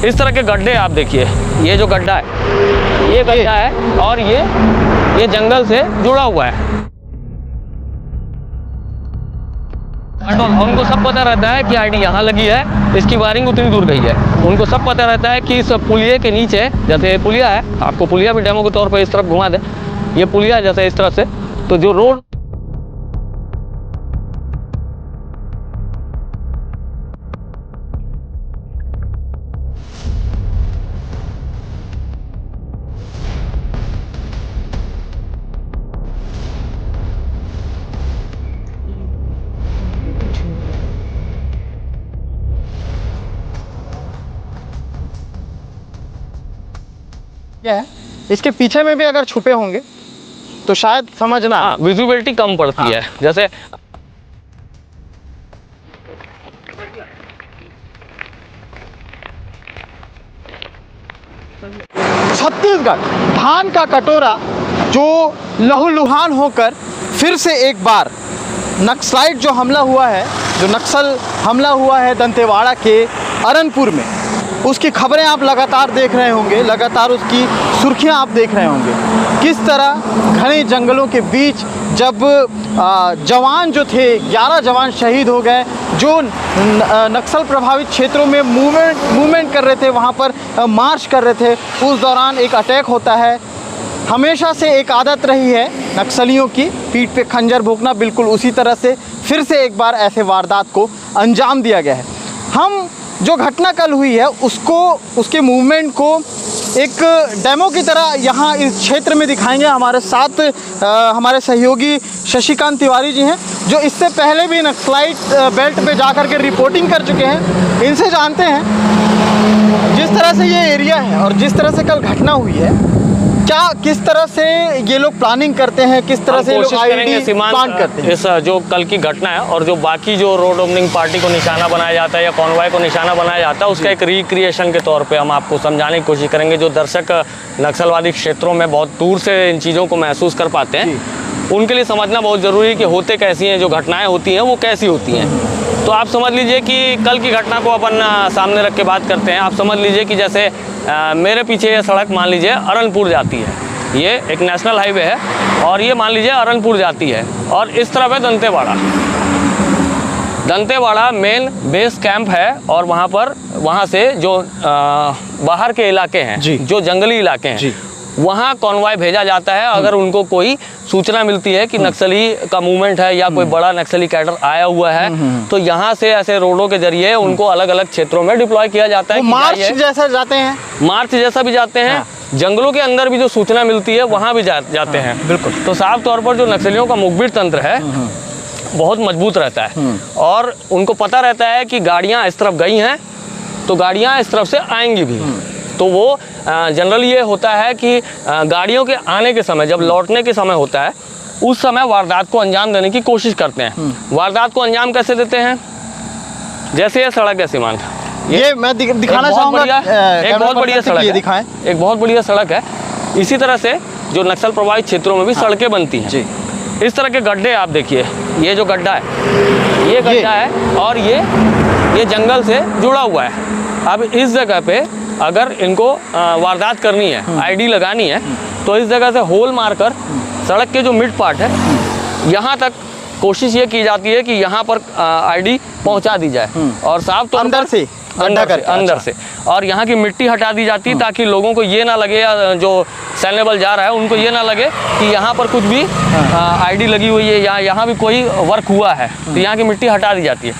इस तरह के गड्ढे आप देखिए, ये जो गड्ढा है ये गड्ढा है और ये जंगल से जुड़ा हुआ है। उनको सब पता रहता है कि आईडी यहाँ लगी है, इसकी वायरिंग उतनी दूर गई है। उनको सब पता रहता है कि इस पुलिये के नीचे, जैसे पुलिया है, आपको पुलिया भी डेमो के तौर पर इस तरफ घुमा दें, ये पुलिया जैसे इस तरफ से, तो जो रोड क्या है, इसके पीछे में भी अगर छुपे होंगे तो शायद समझना। हाँ, विजिबिलिटी कम पड़ती है। जैसे छत्तीसगढ़ धान का कटोरा जो लहूलुहान होकर फिर से एक बार नक्सलाइट जो हमला हुआ है, जो नक्सल हमला हुआ है दंतेवाड़ा के अरनपुर में, उसकी खबरें आप लगातार देख रहे होंगे, लगातार उसकी सुर्खियां आप देख रहे होंगे। किस तरह घने जंगलों के बीच जब जवान जो थे, 11 जवान शहीद हो गए, जो नक्सल प्रभावित क्षेत्रों में मूवमेंट कर रहे थे, वहाँ पर मार्च कर रहे थे, उस दौरान एक अटैक होता है। हमेशा से एक आदत रही है नक्सलियों की, पीठ पे खंजर भोंकना, बिल्कुल उसी तरह से फिर से एक बार ऐसे वारदात को अंजाम दिया गया है। हम जो घटना कल हुई है उसको, उसके मूवमेंट को एक डेमो की तरह यहाँ इस क्षेत्र में दिखाएंगे। हमारे साथ हमारे सहयोगी शशिकांत तिवारी जी हैं, जो इससे पहले भी नक्सलाइट बेल्ट पे जा कर के रिपोर्टिंग कर चुके हैं। इनसे जानते हैं जिस तरह से ये एरिया है और जिस तरह से कल घटना हुई है, क्या किस तरह से ये लोग प्लानिंग करते हैं, किस तरह से लोग आईडी प्लान करते हैं। इस जो कल की घटना है और जो बाकी जो रोड ओपनिंग पार्टी को निशाना बनाया जाता है या कॉन्वॉय को निशाना बनाया जाता है, उसका एक रिक्रिएशन के तौर पे हम आपको समझाने की कोशिश करेंगे। जो दर्शक नक्सलवादी क्षेत्रों में बहुत दूर से इन चीज़ों को महसूस कर पाते हैं, उनके लिए समझना बहुत ज़रूरी है कि होते कैसी हैं, जो घटनाएँ होती हैं वो कैसी होती हैं। तो आप समझ लीजिए कि कल की घटना को अपन सामने रख के बात करते हैं। आप समझ लीजिए कि जैसे मेरे पीछे ये सड़क मान लीजिए अरनपुर जाती है, ये एक नेशनल हाईवे है और ये मान लीजिए अरनपुर जाती है, और इस तरफ है Dantewada. Dantewada main base camp है और वहाँ से जो बाहर के इलाके हैं, जो जंगली इलाके हैं, वहाँ कॉन्वॉय भेजा जाता है। अगर उनको कोई सूचना मिलती है कि नक्सली का मूवमेंट है या कोई बड़ा नक्सली कैडर आया हुआ है, तो यहाँ से ऐसे रोडों के जरिए उनको अलग अलग क्षेत्रों में डिप्लॉय किया जाता है। मार्च जैसा जाते हैं, मार्च जैसा भी जाते हैं। जंगलों के अंदर भी जो सूचना मिलती है वहाँ भी जाते हैं। बिल्कुल। तो साफ तौर पर जो नक्सलियों का मुखबिर तंत्र है बहुत मजबूत रहता है और उनको पता रहता है कि गाड़ियाँ इस तरफ गई हैं तो गाड़ियाँ इस तरफ से आएंगी भी। तो वो जनरली ये होता है कि गाड़ियों के आने के समय, जब लौटने के समय होता है, उस समय वारदात को अंजाम देने की कोशिश करते हैं। वारदात को अंजाम कैसे देते हैं? जैसे ये सड़क है सीमांत, ये मैं दिखाना चाहूँगा, एक बहुत बढ़िया सड़क है, दिखाएं। एक बहुत बढ़िया सड़क है। इसी तरह से जो नक्सल प्रभावित क्षेत्रों में भी सड़कें बनती हैं। इस तरह के गड्ढे आप देखिए, ये जो गड्ढा है ये गड्ढा है और ये जंगल से जुड़ा हुआ है। अब इस जगह पे अगर इनको वारदात करनी है, आईडी लगानी है, तो इस जगह से होल मारकर सड़क के जो मिड पार्ट है यहाँ तक कोशिश ये की जाती है कि यहाँ पर आईडी पहुँचा दी जाए और साफ तौर पर अंदर से और यहाँ की मिट्टी हटा दी जाती है, ताकि लोगों को ये ना लगे, या जो सैन्य बल जा रहा है उनको ये ना लगे कि यहाँ पर कुछ भी आईडी लगी हुई है या यहाँ भी कोई वर्क हुआ है। तो यहाँ की मिट्टी हटा दी जाती है।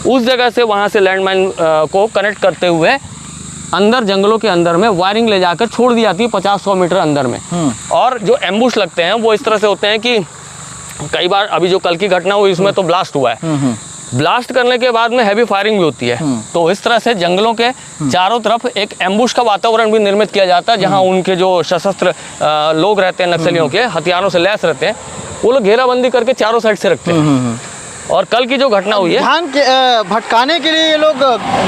उस जगह से वहाँ से लैंडमाइन को कनेक्ट करते हुए अंदर जंगलों के अंदर में वायरिंग ले जाकर छोड़ दी जाती है 50-100 मीटर अंदर में। और जो एम्बुश लगते हैं वो इस तरह से होते हैं कि कई बार, अभी जो कल की घटना हुई इसमें तो ब्लास्ट हुआ है, ब्लास्ट करने के बाद में हैवी फायरिंग भी होती है। तो इस तरह से जंगलों के चारों तरफ एक एम्बुश का वातावरण भी निर्मित किया जाता है, जहां उनके जो सशस्त्र लोग रहते हैं, नक्सलियों के हथियारों से लैस रहते हैं, वो लोग घेराबंदी करके चारों साइड से रखते हैं। और कल की जो घटना हुई है, धान के भटकाने के लिए ये लोग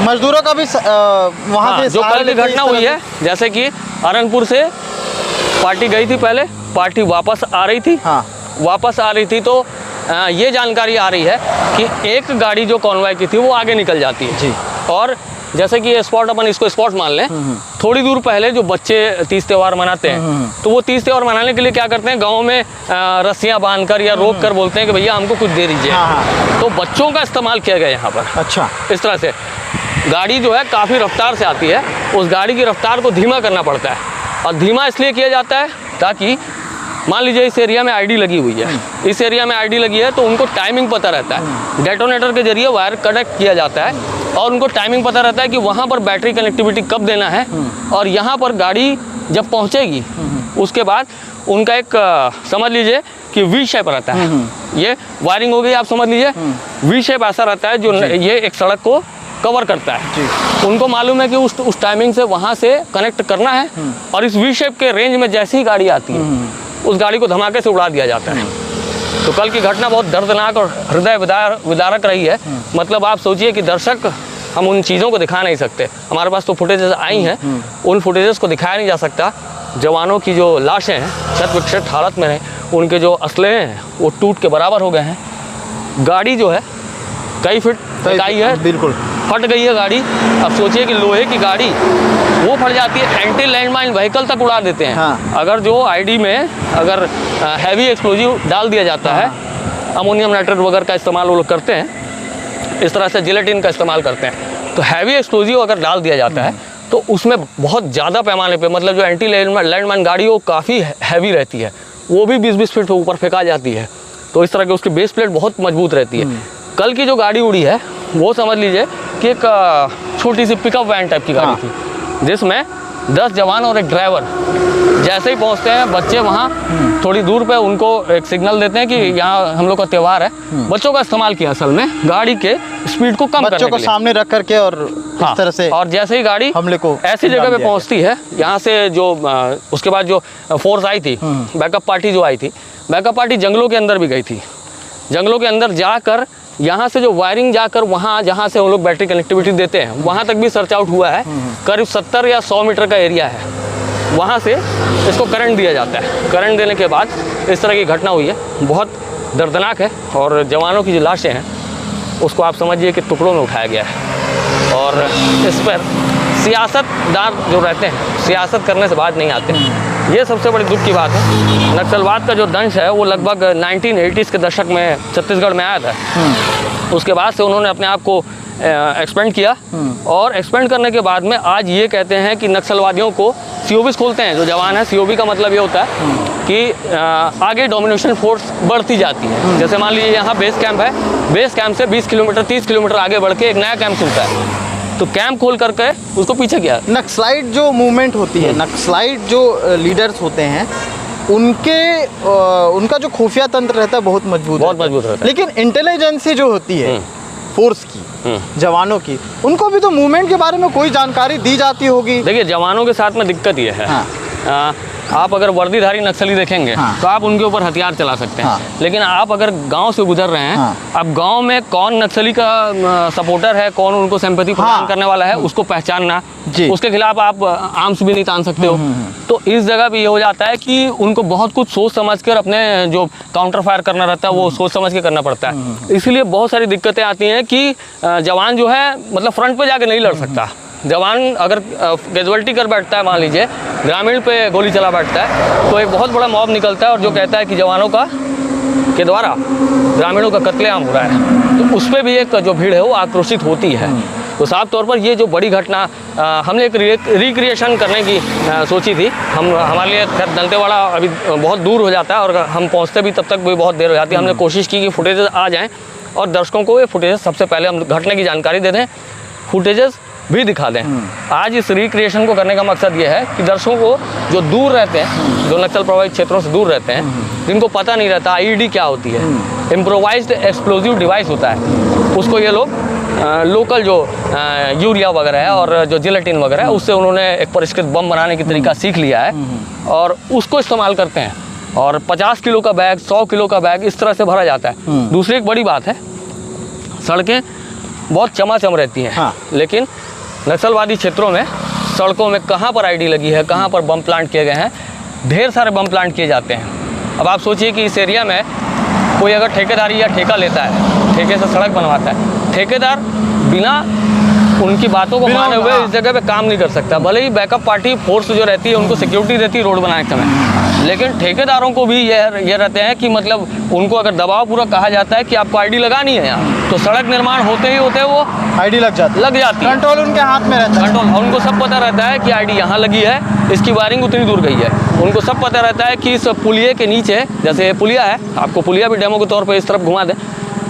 मजदूरों का भी वहाँ से जो कल की घटना हुई है, जैसे कि अरनपुर से पार्टी गई थी, पहले पार्टी वापस आ रही थी, वापस आ रही थी तो ये जानकारी आ रही है कि एक गाड़ी जो कॉन्वॉय की थी वो आगे निकल जाती है और जैसे कि ये स्पॉट, अपन इसको स्पॉट मान लें, थोड़ी दूर पहले जो बच्चे तीज त्यौहार मनाते हैं, तो वो तीज त्यौहार मनाने के लिए क्या करते हैं, गाँव में रस्सियाँ बांधकर या रोक कर बोलते हैं कि भैया हमको कुछ दे दीजिए। तो बच्चों का इस्तेमाल किया गया यहाँ पर। अच्छा, इस तरह से गाड़ी जो है काफ़ी रफ्तार से आती है, उस गाड़ी की रफ्तार को धीमा करना पड़ता है। और धीमा इसलिए किया जाता है ताकि मान लीजिए इस एरिया में आईडी लगी हुई है, इस एरिया में आईडी लगी है, तो उनको टाइमिंग पता रहता है। डेटोनेटर के जरिए वायर कनेक्ट किया जाता है और उनको टाइमिंग पता रहता है कि वहाँ पर बैटरी कनेक्टिविटी कब देना है, और यहाँ पर गाड़ी जब पहुँचेगी उसके बाद उनका एक समझ लीजिए कि वी शेप रहता है। ये वायरिंग हो गई, आप समझ लीजिए वी शेप ऐसा रहता है जो ये एक सड़क को कवर करता है। उनको मालूम है कि उस टाइमिंग से वहाँ से कनेक्ट करना है, और इस वी शेप के रेंज में जैसे ही गाड़ी आती है उस गाड़ी को धमाके से उड़ा दिया जाता है। तो कल की घटना बहुत दर्दनाक और हृदय विदारक रही है। मतलब आप सोचिए कि दर्शक, हम उन चीज़ों को दिखा नहीं सकते, हमारे पास तो फुटेजेस आई हैं, उन फुटेजेस को दिखाया नहीं जा सकता। जवानों की जो लाशें हैं शत विक्षत हालत में हैं, उनके जो असलहे हैं वो टूट के बराबर हो गए हैं। गाड़ी जो है कई फीट इकाई है, बिल्कुल फट गई है गाड़ी। अब सोचिए कि लोहे की गाड़ी वो फट जाती है, एंटी लैंडमाइन व्हीकल तक उड़ा देते हैं। हाँ। अगर जो आईडी में अगर हैवी एक्सप्लोजिव डाल दिया जाता है, अमोनियम नाइट्रेट वगैरह का इस्तेमाल वो लोग करते हैं, इस तरह से जिलेटिन का इस्तेमाल करते हैं। तो हैवी एक्सप्लोजिव अगर डाल दिया जाता है तो उसमें बहुत ज़्यादा पैमाने पे, मतलब जो एंटी लैंडमाइन गाड़ी वो काफ़ी हैवी रहती है, वो भी 20-20 फीट ऊपर फेंका जाती है। तो इस तरह के उसकी बेस प्लेट बहुत मजबूत रहती है। कल की जो गाड़ी उड़ी है वो समझ लीजिए कि एक छोटी सी पिकअप वैन टाइप की गाड़ी थी, जिसमें 10 जवान और एक ड्राइवर। जैसे ही पहुंचते हैं बच्चे वहाँ थोड़ी दूर पे उनको एक सिग्नल देते हैं कि यहाँ हम लोग का त्यौहार है। बच्चों का इस्तेमाल किया असल में गाड़ी के स्पीड को कम करने के लिए, बच्चों को सामने रख करके, और इस तरह से और जैसे ही गाड़ी हमले को ऐसी जगह पे पहुंचती है, यहाँ से जो उसके बाद जो फोर्स आई थी, बैकअप पार्टी जो आई थी, बैकअप पार्टी जंगलों के अंदर भी गई थी। जंगलों के अंदर जाकर यहाँ से जो वायरिंग जाकर वहाँ जहाँ से हम लोग बैटरी कनेक्टिविटी देते हैं वहाँ तक भी सर्च आउट हुआ है। करीब 70 या 100 मीटर का एरिया है, वहाँ से इसको करंट दिया जाता है। करंट देने के बाद इस तरह की घटना हुई है, बहुत दर्दनाक है। और जवानों की जो लाशें हैं उसको आप समझिए कि टुकड़ों में उठाया गया है। और इस पर सियासतदार जो रहते हैं, सियासत करने से बात नहीं आते, ये सबसे बड़ी दुख की बात है। नक्सलवाद का जो दंश है वो लगभग 1980s के दशक में छत्तीसगढ़ में आया था। उसके बाद से उन्होंने अपने आप को एक्सपेंड किया, और एक्सपेंड करने के बाद में आज ये कहते हैं कि नक्सलवादियों को COBs खोलते हैं। जो जवान है, COB का मतलब ये होता है कि आगे डोमिनेशन फोर्स बढ़ती जाती है। जैसे मान लीजिए यहाँ बेस कैंप है, बेस कैंप से 20 किलोमीटर 30 किलोमीटर आगे बढ़ के एक नया कैंप खुलता है, तो कैंप खोल करके उसको पीछे किया। नक्सलाइट जो मूवमेंट होती है, नक्सलाइट जो लीडर्स होते हैं, उनका जो खुफिया तंत्र रहता है बहुत मजबूत रहता है। लेकिन इंटेलिजेंसी जो होती है फोर्स की, जवानों की, उनको भी तो मूवमेंट के बारे में कोई जानकारी दी जाती होगी। देखिए, जवानों के साथ में दिक्कत ये है, आप अगर वर्दीधारी नक्सली देखेंगे तो आप उनके ऊपर हथियार चला सकते हैं, लेकिन आप अगर गांव से गुजर रहे हैं, अब गांव में कौन नक्सली का सपोर्टर है, कौन उनको सिंपैथी प्रदान करने वाला है, उसको पहचानना, उसके खिलाफ आप आर्म्स भी नहीं तान सकते हो। तो इस जगह भी ये हो जाता है कि उनको बहुत कुछ सोच समझ कर अपने जो काउंटर फायर करना रहता है वो सोच समझ के करना पड़ता है। इसलिए बहुत सारी दिक्कतें आती हैं कि जवान जो है मतलब फ्रंट पे जाके नहीं लड़ सकता। जवान अगर कैजुअल्टी कर बैठता है, मान लीजिए ग्रामीण पे गोली चला बैठता है, तो एक बहुत बड़ा मॉब निकलता है और जो कहता है कि जवानों के द्वारा ग्रामीणों का कत्लेआम हो रहा है, तो उस पर भी एक जो भीड़ है वो आक्रोशित होती है। तो साफ तौर पर ये जो बड़ी घटना हमने एक रिक्रिएशन करने की सोची थी। हमारे लिए खैर दंतेवाड़ा अभी बहुत दूर हो जाता है और हम पहुँचते भी तब तक भी बहुत देर हो जाती है। हमने कोशिश की कि फुटेजेस आ जाएँ और दर्शकों को ये फुटेजेस सबसे पहले हम घटने की जानकारी दे दें, फुटेजेस भी दिखा दें। आज इस रिक्रिएशन को करने का मकसद ये है कि दर्शकों को जो दूर रहते हैं, जो नक्सल प्रभावित क्षेत्रों से दूर रहते हैं, जिनको पता नहीं रहता आईईडी क्या होती है, इम्प्रोवाइज्ड एक्सप्लोजिव डिवाइस होता है, उसको ये लोग लोकल जो यूरिया वगैरह है और जो जिलेटिन वगैरह है उससे उन्होंने एक परिष्कृत बम बनाने की तरीका सीख लिया है और उसको इस्तेमाल करते हैं। और 50 किलो का बैग, 100 किलो का बैग इस तरह से भरा जाता है। दूसरी एक बड़ी बात है, सड़कें बहुत चमाचम रहती हैं, लेकिन नक्सलवादी क्षेत्रों में सड़कों में कहाँ पर आईडी लगी है, कहाँ पर बम प्लांट किए गए हैं, ढेर सारे बम प्लांट किए जाते हैं। अब आप सोचिए कि इस एरिया में कोई अगर ठेकेदारी या ठेका लेता है, ठेके से सड़क बनवाता है, ठेकेदार बिना उनकी बातों को माने हुए हाँ। इस जगह पे काम नहीं कर सकता। भले ही बैकअप पार्टी फोर्स जो रहती है उनको सिक्योरिटी देती है रोड बनाने के समय, लेकिन ठेकेदारों को भी ये रहते हैं कि मतलब उनको अगर दबाव पूरा कहा जाता है कि आपको आईडी लगानी है यहाँ, तो सड़क निर्माण होते ही होते वो आईडी लग जाती है। कंट्रोल उनके हाथ में रहता है। कंट्रोल उनको सब पता रहता है कि आईडी यहाँ लगी है, इसकी वायरिंग उतनी दूर गई है। उनको सब पता रहता है कि इस पुलिये के नीचे, जैसे ये पुलिया है, आपको पुलिया भी डेमो के तौर पर इस तरफ घुमा दें,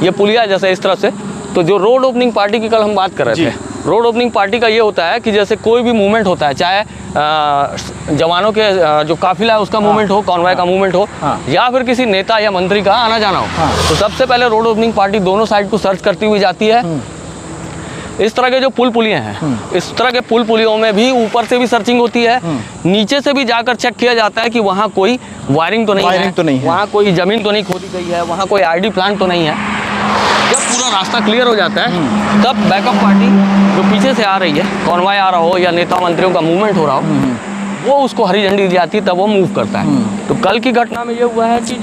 ये पुलिया जैसे इस तरफ से, तो जो रोड ओपनिंग पार्टी की कल हम बात कर रहे थे, रोड ओपनिंग पार्टी का ये होता है कि जैसे कोई भी मूवमेंट होता है, चाहे जवानों के जो काफिला है उसका मूवमेंट हो, कॉन्वॉय का मूवमेंट हो, या फिर किसी नेता या मंत्री का आना जाना हो, तो सबसे पहले रोड ओपनिंग पार्टी दोनों साइड को सर्च करती हुई जाती है। इस तरह के जो पुल पुलिये हैं, इस तरह के पुल पुलियों में भी ऊपर से भी सर्चिंग होती है, नीचे से भी जाकर चेक किया जाता है कि वहाँ कोई वायरिंग तो नहीं है, वहाँ कोई जमीन तो नहीं खोदी गई है, वहाँ कोई आईडी प्लांट तो नहीं है। जब पूरा रास्ता क्लियर हो जाता है, तब बैकअप पार्टी जो पीछे से आ रही है, कॉन्वॉय आ रहा हो या नेता मंत्रियों का मूवमेंट हो रहा हो, वो उसको हरी झंडी दी जाती है, तब वो मूव करता है। तो कल की घटना में ये हुआ है कि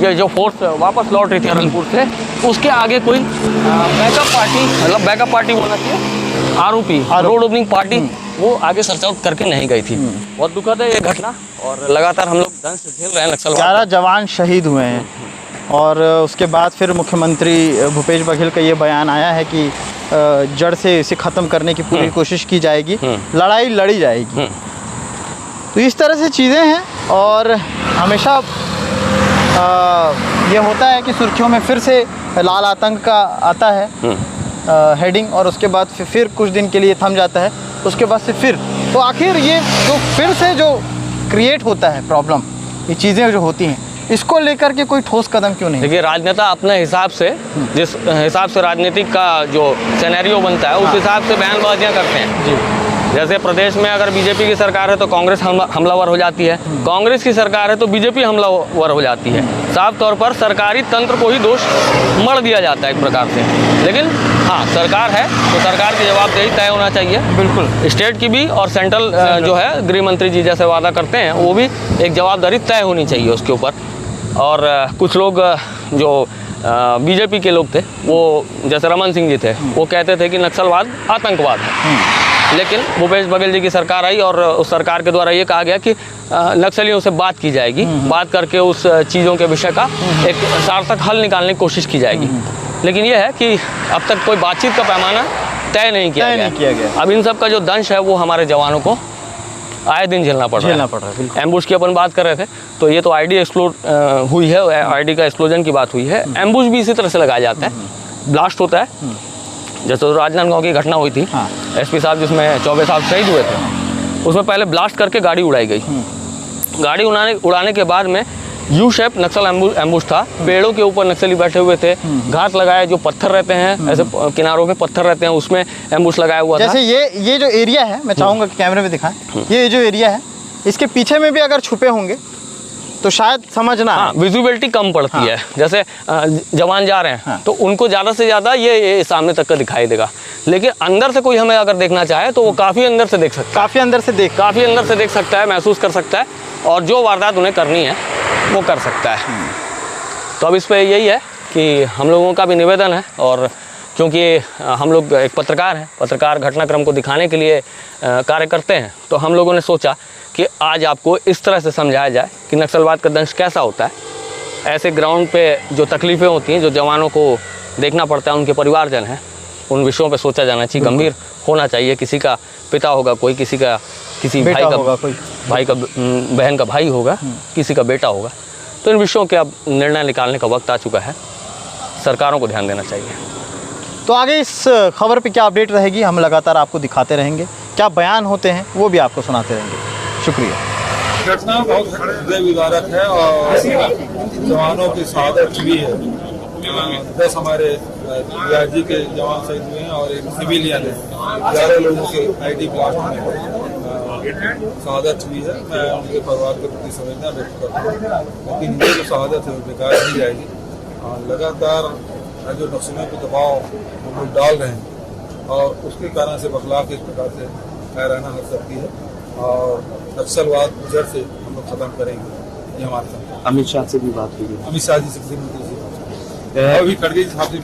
ये जो फोर्स वापस लौट रही थी रंगपुर से, उसके आगे कोई बैकअप पार्टी, मतलब बैकअप पार्टी बोलना चाहिए, आरोपी रोड ओपनिंग पार्टी, वो आगे सर्च आउट करके नहीं गई थी। बहुत दुखद है ये घटना, और लगातार हम लोग दंश झेल रहे हैं नक्सलवाद। 11 जवान शहीद हुए हैं, और उसके बाद फिर मुख्यमंत्री भूपेश बघेल का ये बयान आया है कि जड़ से इसे ख़त्म करने की पूरी कोशिश की जाएगी, लड़ाई लड़ी जाएगी। तो इस तरह से चीज़ें हैं, और हमेशा ये होता है कि सुर्खियों में फिर से लाल आतंक का आता है हेडिंग, और उसके बाद फिर कुछ दिन के लिए थम जाता है, उसके बाद से फिर, तो आखिर ये जो फिर से जो क्रिएट होता है प्रॉब्लम, ये चीज़ें जो होती हैं, इसको लेकर के कोई ठोस कदम क्यों नहीं? देखिए, राजनेता अपने हिसाब से, जिस हिसाब से राजनीतिक का जो सिनेरियो बनता है, उस हिसाब से बयानबाजियाँ करते हैं जी। जैसे प्रदेश में अगर बीजेपी की सरकार है तो कांग्रेस हमलावर हो जाती है, कांग्रेस की सरकार है तो बीजेपी हमलावर हो जाती है। साफ तौर पर सरकारी तंत्र को ही दोष मढ़ दिया जाता है एक प्रकार से। लेकिन हाँ, सरकार है तो सरकार की जवाबदेही तय होना चाहिए, बिल्कुल, स्टेट की भी, और सेंट्रल जो है गृह मंत्री जी जैसे वादा करते हैं, वो भी एक जवाबदारी तय होनी चाहिए उसके ऊपर। और कुछ लोग जो बीजेपी के लोग थे, वो जैसे रमन सिंह जी थे, वो कहते थे कि नक्सलवाद आतंकवाद है। लेकिन भूपेश बघेल जी की सरकार आई, और उस सरकार के द्वारा ये कहा गया कि नक्सलियों से बात की जाएगी, बात करके उस चीज़ों के विषय का एक सार्थक हल निकालने की कोशिश की जाएगी। लेकिन ये है कि अब तक कोई बातचीत का पैमाना तय नहीं किया गया। अब इन सब का जो दंश है वो हमारे जवानों को आए दिन झेलना पड़ रहा है। एम्बुश की अपन बात कर रहे थे, तो ये तो आईडी एक्सप्लोड हुई है, आईडी का एक्सप्लोजन की बात हुई है। एम्बुश भी इसी तरह से लगाया जाता है, ब्लास्ट होता है, जैसे तो राजनांदगांव की घटना हुई थी, एसपी साहब जिसमें 24 साहब शहीद हुए थे, उसमें पहले ब्लास्ट करके गाड़ी उड़ाई गई। गाड़ी उड़ाने के बाद में यू शेप नक्सल एम्बुश था, पेड़ों के ऊपर नक्सली बैठे हुए थे, घात लगाए, जो पत्थर रहते हैं ऐसे किनारों पे पत्थर रहते हैं, उसमें एम्बुश लगाया हुआ था। जैसे ये जो एरिया है, मैं चाहूँगा कि कैमरे में दिखाएं, ये जो एरिया है, इसके पीछे में भी अगर छुपे होंगे तो शायद समझना, विजिबिलिटी कम पड़ती है। जैसे जवान जा रहे हैं तो उनको ज़्यादा से ज़्यादा ये सामने तक का दिखाई देगा, लेकिन अंदर से कोई हमें अगर देखना चाहे तो वो काफ़ी अंदर से देख सकता है, काफ़ी अंदर से देख सकता है, महसूस कर सकता है, और जो वारदात उन्हें करनी है वो कर सकता है। तो अब इस पर यही है कि हम लोगों का भी निवेदन है, और क्योंकि हम लोग एक पत्रकार हैं, पत्रकार घटनाक्रम को दिखाने के लिए कार्य करते हैं, तो हम लोगों ने सोचा कि आज आपको इस तरह से समझाया जाए कि नक्सलवाद का दंश कैसा होता है। ऐसे ग्राउंड पे जो तकलीफ़ें होती हैं, जो जवानों को देखना पड़ता है, उनके परिवारजन हैं, उन विषयों पे सोचा जाना चाहिए, गंभीर होना चाहिए। किसी का पिता होगा, कोई किसी भाई का होगा, कोई भाई का बहन का भाई होगा, किसी का बेटा होगा, तो इन विषयों के अब निर्णय निकालने का वक्त आ चुका है, सरकारों को ध्यान देना चाहिए। तो आगे इस खबर पे क्या अपडेट रहेगी, हम लगातार आपको दिखाते रहेंगे, क्या बयान होते हैं वो भी आपको सुनाते रहेंगे। शुक्रिया। घटना बहुत हृदय विदारक है, और जवानों की शहादत भी है। 10 हमारे डीआरजी के जवान शहीद हुए हैं, और एक सिविलियन है, 11 लोगों के आईडी ब्लास्ट में शहादत हुई है। मैं उनके परिवार के प्रति संवेदना व्यक्त करता हूँ, लेकिन ये जो शहादत है वो बेकार नहीं जाएगी। लगातार जो नक्सलियों पर दबाव हम लोग डाल रहे हैं, और उसके कारण से बखलाफ इस प्रकार से हैराना हो सकती है, और नक्सलवाद जड़ से हम लोग खत्म करेंगे, ये हमारे साथ। अमित शाह से भी बात हुई, अमित शाह जी से, अभी खड़गे साहब से